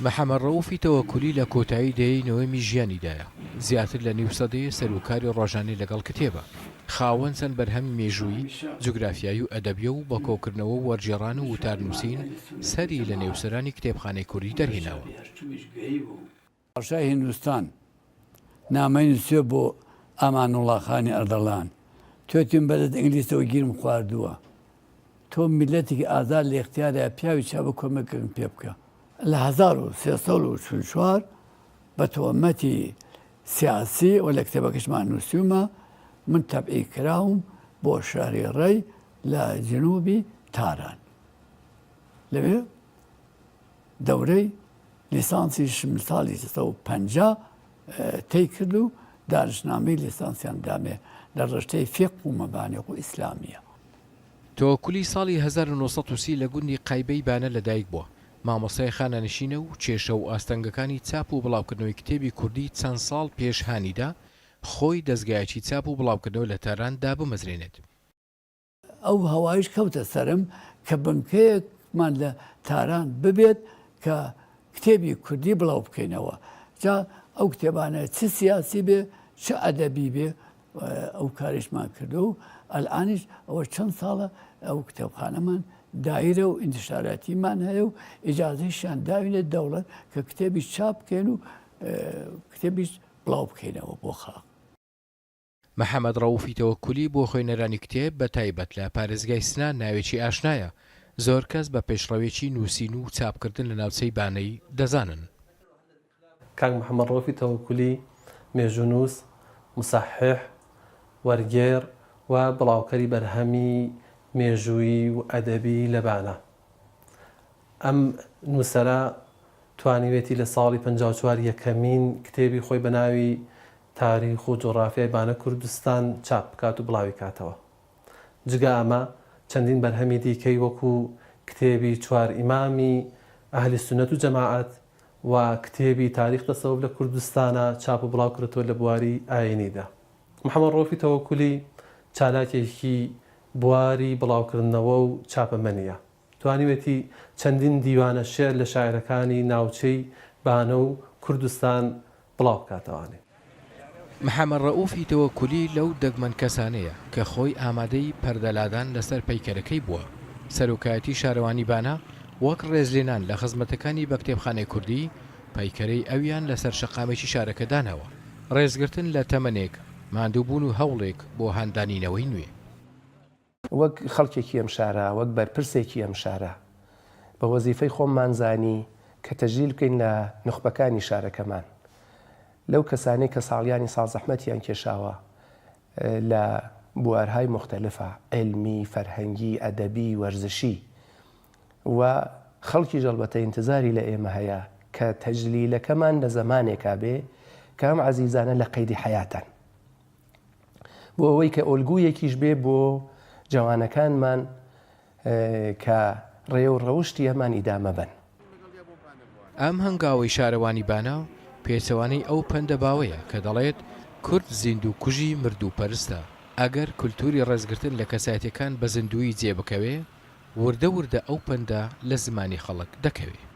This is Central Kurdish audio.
محەممەد ڕەوفی تەوەکولی لە کۆتایی دەیەی نەوەمی ژیانیدایە زیاتر لە نیو سەدەیە سەرۆکاری ڕۆژانەی لەگەڵ کتێبە خاوەن چەند بەرهەمی مێژووی جوگرافیایی و ئەدەبیە و بە کۆکردنەوە و وەرجێڕان و وتارنووسین سەری لە نێوسەرانی کتێبخانەی کوردی دەرهێناوە. پاشای هیندستان نامەی نووسێ بۆ ئامانوڵاخانی ئەردەڵان توێتیم بەدەست ئینگلیسەوە گیرم خواردووە تۆ میلەتێکی ئازاد لە اختیارە پیاوی چاوە کۆمەکردن پێ بکە لە 1344 بە تۆمەتی سیاسی و لە کتێبەکەشمان نووسیومە من تەبعی کراوم بۆ شاری ڕێی لە جنوبی تاران لەوێ دەورەی لیسانسی ساڵی 1950 تێی کرد و دانشنامەی لیسانسیان دامێ لە ڕشتەی فێق و مەبانێق و ئیسلامیە. تۆکولی ساڵی 1930 لە گوندی قایبەی بانە لەدایک بووە. مامۆستای خانانشینە و کێشە و ئاستەنگەکانی چاپ و بڵاوکردنەوەی کتێبی کوردی چەند ساڵ پێش هانیدا خۆی دەستگایەکی چاپ و بڵاوکردنەوە لە تاراندا بمەزرێنێت. ئەو هەوایش کەوتە سەرم کە بنکەیەکمان لە تاران ببێت کە کتێبی کوردی بڵاو بکەینەوە. جا ئەو کتێبانە چ سیاسی بێ چ ئەدەبی بێ ئەو کاریشمان کردو و ئەلئانیش ئەوە چەند ساڵە ئەو کتێبخانەمان دایرە و ئینتیشاراتیمان هەیە و ئیجازەیشیان داوینێ دەوڵەت کە کتێبی چاپ بکەین و کتێبیش بڵاو بکەینەوە بۆ خەڵک. محەممەد ڕەوفی تەوەکولی بۆ خوێنەرانی کتێب بە تایبەت لە پارێزگای سنان ناوێکی ئاشنایە زۆر کەس بە پێشڕەوێکی نووسین و چاپکردن لە ناوچەی بانەی دەزانن. کاک محەممەد ڕەوفی تەوەکولی مێژوونووس مسەحح وەرگێڕ و بڵاوکەری بەرهەمی مێژووی و ئەدەبی لە بانە. ئەم نووسەرە توانیوێتی لە ساڵی 54 یەکەمین کتێبی خۆی بە ناوی تاریخ و جۆغرافیای بانە کوردستان چاپ بکات و بڵاوی کاتەوە. جگە ئەمە چەندین بەرهەمی دیکەی وەکو کتێبی چوار ئیمامی ئەهلی سونەت و جەماعەت و کتێبی تاریخ تەسەوف لە کوردستانە چاپ و بڵاو کردەوە لە بواری ئاینیدا. محەممەد ڕەوفی تەوەکولی چالاکێکی بواری بڵاوکردنەوە و چاپەمەنیە. توانیوێتی چەندین دیوانە شێر لە شاعرەکانی ناوچەی بانە و کوردستان بڵاو بکاتەوانێ. محەممەد ڕەوفی تەوەکولی لەو دەگمەن کەسانەیە کە خۆی ئامادەی پەردەلادان لەسەر پەیکەرەکەی بووە. سەرۆکایەتی شارەوانی بانە وەک ڕێزلێنان لە خزمەتەکانی بە کتێبخانەی کوردی پەیکەرەی ئەویان لەسەر شەقامێکی شارەکەدانەوە. ڕێزگرتن لە تەمەنێک ماندووبوون و هەوڵێک بۆ هەندانینەوەی نوێ. وەک خەڵکێکی ئەم شارە وەک بەرپرسێکی ئەم شارە بە وەزیفەی خۆممانزانی کە تەجلیل بکەین لە نخبەکانی شارەکەمان لەو کەسانەی کە ساڵیانی سازەحمەتیان کێشاوە لە بوارهای مختلفە علمی فەرهەنگی ئەدەبی وەرزشی و خەڵکی ژەڵبەتە ئینتزاری لە ئێمە هەیە کە تەجلیلەکەمان لە زەمانێکا بێ کە ئەم عەزیزانە لە قەیدی حەیاتن بۆ ئەوەی کە ئۆلگویەکیش بێ بۆ جوانەکانمان کە ڕێ و ڕەوشتی ئەمان ئیدامە بن. ئەم هەنگاوی شارەوانی بانە پێچەوانەی ئەو پەندە باوەیە کە دەڵێت کورد زیندوو کوژی مردوو پەرستە ئەگەر کولتوری ڕێزگرتن لە کەسایەتەکان بە زیندووی جێبکەوێ وردە وردە ئەو پەندە لە زمانی خەڵک دەکەوێت.